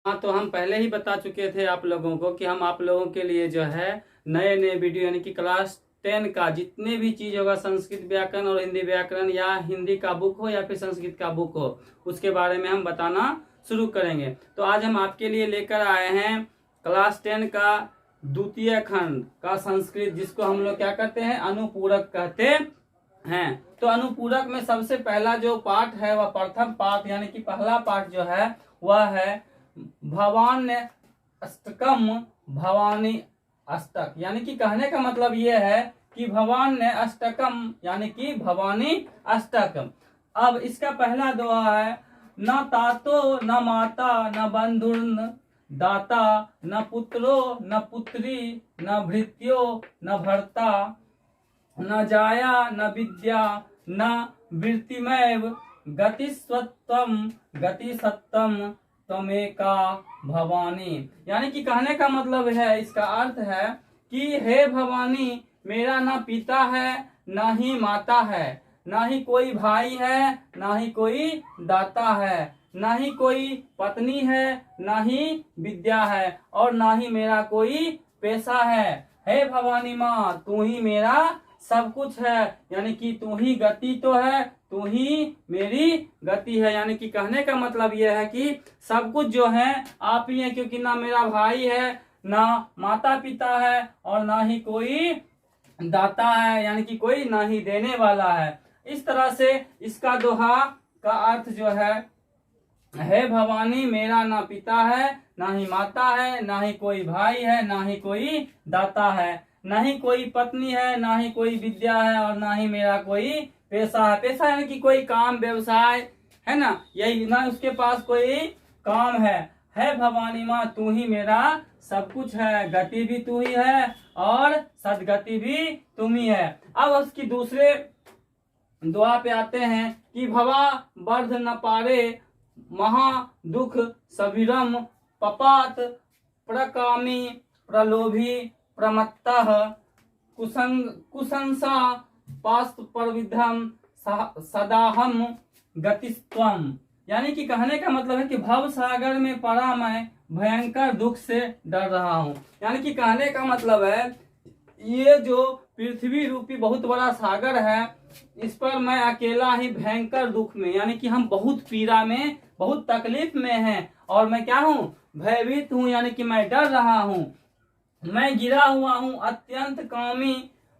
हाँ, तो हम पहले ही बता चुके थे आप लोगों को कि हम आप लोगों के लिए जो है नए नए वीडियो यानी कि क्लास 10 का जितने भी चीज होगा, संस्कृत व्याकरण और हिंदी व्याकरण, या हिंदी का बुक हो या फिर संस्कृत का बुक हो, उसके बारे में हम बताना शुरू करेंगे। तो आज हम आपके लिए लेकर आए हैं क्लास 10 का द्वितीय खंड का संस्कृत, जिसको हम लोग क्या कहते हैं, अनुपूरक कहते हैं। तो अनुपूरक में सबसे पहला जो पाठ है वह प्रथम पाठ यानी कि पहला पाठ जो है वह है भवान्य अष्टकम भवानी अष्टक। यानी कि कहने का मतलब ये है कि भवान्य अष्टकम यानी कि भवानी अष्टक। अब इसका पहला दोहा है, न तातो न माता न बंधुर्न दाता न पुत्रो न पुत्री न भृत्यो न भर्ता न जाया न विद्या न वृत्तिमेव गतिस्वत्वम गतिसत्तम तमेका भवानी। यानी कि कहने का मतलब है, इसका अर्थ है कि हे भवानी, मेरा ना पिता है ना ही माता है, ना ही कोई भाई है ना ही कोई दाता है, ना ही कोई पत्नी है ना ही विद्या है, और ना ही मेरा कोई पेशा है। हे भवानी माँ, तू ही मेरा सब कुछ है, यानी कि तू ही गति तो है, तू ही मेरी गति है। यानी कि कहने का मतलब यह है कि सब कुछ जो है आप ही है, क्योंकि ना मेरा भाई है ना माता पिता है और ना ही कोई दाता है, यानी कि कोई ना ही देने वाला है। इस तरह से इसका दोहा का अर्थ जो है, हे भवानी, मेरा ना पिता है ना ही माता है, ना ही कोई भाई है ना ही कोई दाता है, ना ही कोई पत्नी है ना ही कोई विद्या है, और ना ही मेरा कोई पेशा है। पेशा यानी कि कोई काम व्यवसाय है ना, यही ना उसके पास कोई काम है। है भवानी माँ, तू ही मेरा सब कुछ है, गति भी तू ही है और सदगति भी तुम ही है। अब उसकी दूसरे दुआ पे आते हैं कि भवा वर्ध न पारे महा दुख सविरम पपात प्रकामी प्रलोभी प्रमत्तः कुसंसा पास्त प्रविधम सदाहम गतिस्त्वम। यानी कि कहने का मतलब है कि भव सागर में पड़ा मैं भयंकर दुख से डर रहा हूँ। यानी कि कहने का मतलब है, ये जो पृथ्वी रूपी बहुत बड़ा सागर है, इस पर मैं अकेला ही भयंकर दुख में, यानी कि हम बहुत पीड़ा में, बहुत तकलीफ में हैं, और मैं क्या हूँ, भयभीत हूँ, यानी कि मैं डर रहा हूँ। मैं गिरा हुआ हूँ अत्यंत कामी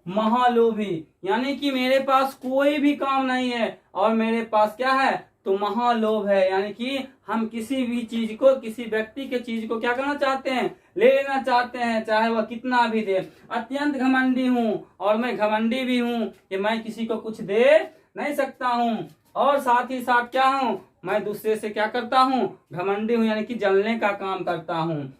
महालोभी, यानी कि मेरे पास कोई भी काम नहीं है, और मेरे पास क्या है, तो महालोभ है। यानी कि हम किसी भी चीज को, किसी व्यक्ति के चीज को क्या करना चाहते हैं, ले लेना चाहते हैं, चाहे वह कितना भी दे। अत्यंत घमंडी हूँ, और मैं घमंडी भी हूँ कि मैं किसी को कुछ दे नहीं सकता हूँ, और साथ ही साथ क्या हूँ, मैं दूसरे से क्या करता हूँ, घमंडी हूँ, यानी कि जलने का काम करता हूँ।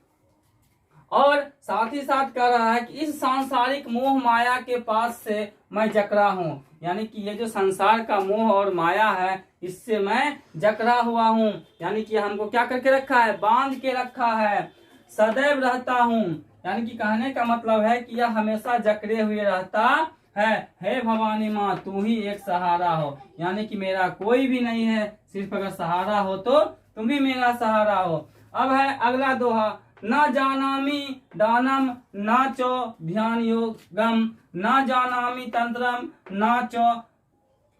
और साथ ही साथ कह रहा है कि इस सांसारिक मोह माया के पास से मैं जकड़ा हूँ, यानी कि ये जो संसार का मोह और माया है, इससे मैं जकड़ा हुआ हूँ, यानी कि हमको क्या करके रखा है, बांध के रखा है। सदैव रहता हूँ, यानी कि कहने का मतलब है कि यह हमेशा जकड़े हुए रहता है। हे भवानी माँ, तू ही एक सहारा हो, यानी कि मेरा कोई भी नहीं है, सिर्फ अगर सहारा हो तो तुम ही मेरा सहारा हो। अब है अगला दोहा, न जानामि दानम न चो ध्यान योगम न जानामि तंत्रम न चो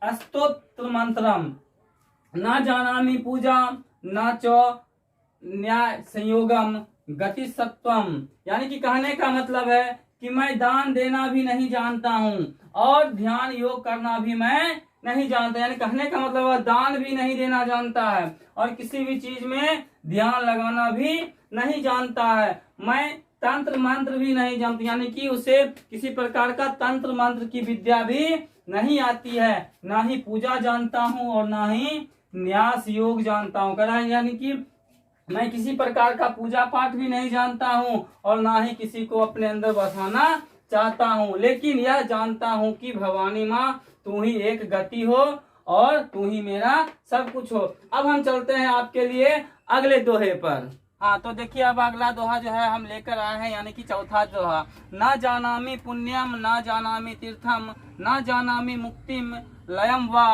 स्तोत्र मंत्रम न जानामि पूजा न चो न्याय संयोगम गति सत्वम। यानी कि कहने का मतलब है कि मैं दान देना भी नहीं जानता हूँ और ध्यान योग करना भी मैं नहीं जानता। यानी कहने का मतलब है दान भी नहीं देना जानता है और किसी भी चीज में ध्यान लगाना भी नहीं जानता है। मैं तंत्र मंत्र भी नहीं जानता, यानी कि उसे किसी प्रकार का तंत्र मंत्र की विद्या भी नहीं आती है। ना ही पूजा जानता हूँ और ना ही न्यास योग जानता हूँ। कह रहा है यानी कि मैं किसी प्रकार का पूजा पाठ भी नहीं जानता हूँ और ना ही किसी को अपने अंदर बसाना चाहता हूँ, लेकिन यह जानता हूँ कि भवानी माँ तू ही एक गति हो और तू ही मेरा सब कुछ हो। अब हम चलते हैं आपके लिए अगले दोहे पर। हाँ, तो देखिए अब अगला दोहा जो है हम लेकर आए हैं, यानी कि चौथा दोहा, न जानामि पुण्यम न जानामि तीर्थम न जानामि मुक्तिम लयम वा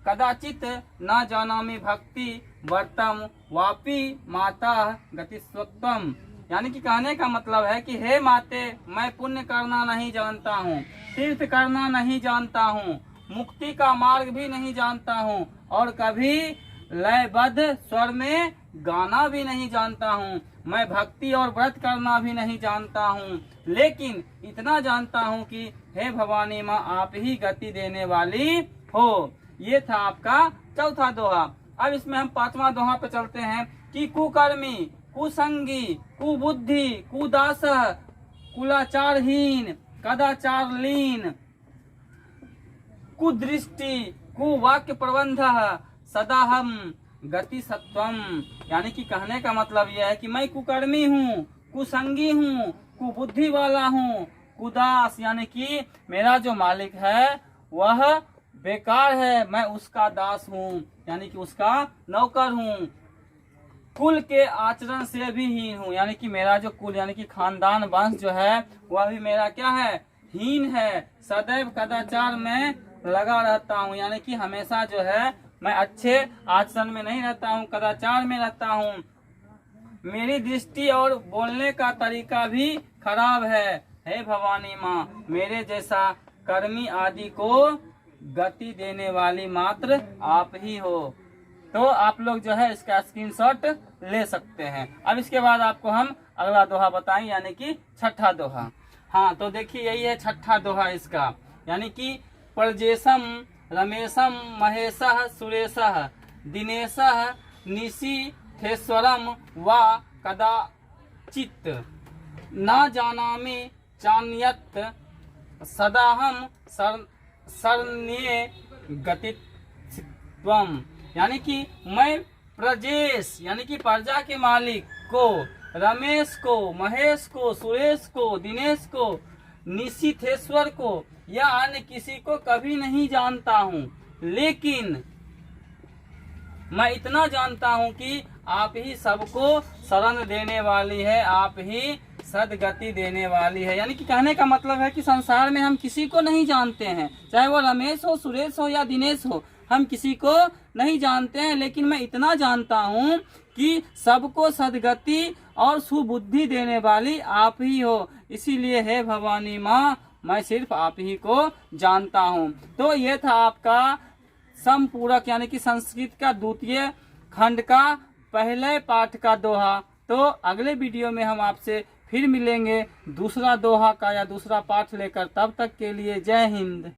कदाचित न जानामि भक्ति वर्तम वापी माता गतिस्वत्वम। यानी कि कहने का मतलब है कि हे माते, मैं पुण्य करना नहीं जानता हूँ, तीर्थ करना नहीं जानता हूँ, मुक्ति का मार्ग भी नहीं जानता हूँ, और कभी लयबद्ध स्वर में गाना भी नहीं जानता हूँ। मैं भक्ति और व्रत करना भी नहीं जानता हूँ, लेकिन इतना जानता हूँ कि हे भवानी माँ, आप ही गति देने वाली हो। ये था आपका चौथा दोहा। अब इसमें हम पांचवा दोहा पे चलते हैं कि कुकर्मी, कुसंगी, कुबुद्धि, कुदास, कुलाचारहीन, कदाचारलीन, कुदृष्टि, कुवाक्य प्रबंध, सदाहम गति सत्वम। यानी कि कहने का मतलब यह है कि मैं कुकर्मी हूँ, कुसंगी हूँ, कुबुद्धि वाला हूँ, कुदास यानी कि मेरा जो मालिक है वह बेकार है, मैं उसका दास हूँ, यानी कि उसका नौकर हूँ। कुल के आचरण से भी हीन हूँ, यानी कि मेरा जो कुल यानी कि खानदान वंश जो है वह भी मेरा क्या है, हीन है। सदैव कदाचार में लगा रहता हूँ, यानी कि हमेशा जो है मैं अच्छे आचरण में नहीं रहता हूँ, कदाचार में रहता हूँ। मेरी दृष्टि और बोलने का तरीका भी खराब है। हे भवानी माँ, मेरे जैसा कर्मी आदि को गति देने वाली मात्र आप ही हो। तो आप लोग जो है इसका स्क्रीनशॉट ले सकते हैं। अब इसके बाद आपको हम अगला दोहा बताएंगे, यानी कि छठा दोहा। हाँ, तो देखिए यही है छठा दोहा इसका, यानी कि प्रजेशम रमेशम महेशः सुरेशः दिनेशः निशीथेश्वरम व कदाचित् न जानामि चान्यत् सदाहम शरण्ये गतित्वम। यानी कि मैं प्रजेश यानी कि प्रजा के मालिक को, रमेश को, महेश को, सुरेश को, दिनेश को, निशीथेश्वर को या अन्य किसी को कभी नहीं जानता हूँ, लेकिन मैं इतना जानता हूँ कि आप ही सबको शरण देने वाली है, आप ही सदगति देने वाली है। यानी कि कहने का मतलब है कि संसार में हम किसी को नहीं जानते हैं, चाहे वो रमेश हो, सुरेश हो या दिनेश हो, हम किसी को नहीं जानते हैं, लेकिन मैं इतना जानता हूँ कि सबको सदगति और सुबुद्धि देने वाली आप ही हो। इसीलिए हे भवानी माँ, मैं सिर्फ आप ही को जानता हूँ। तो ये था आपका समपूरक यानी कि संस्कृत का द्वितीय खंड का पहले पाठ का दोहा। तो अगले वीडियो में हम आपसे फिर मिलेंगे दूसरा दोहा का या दूसरा पाठ लेकर। तब तक के लिए जय हिंद।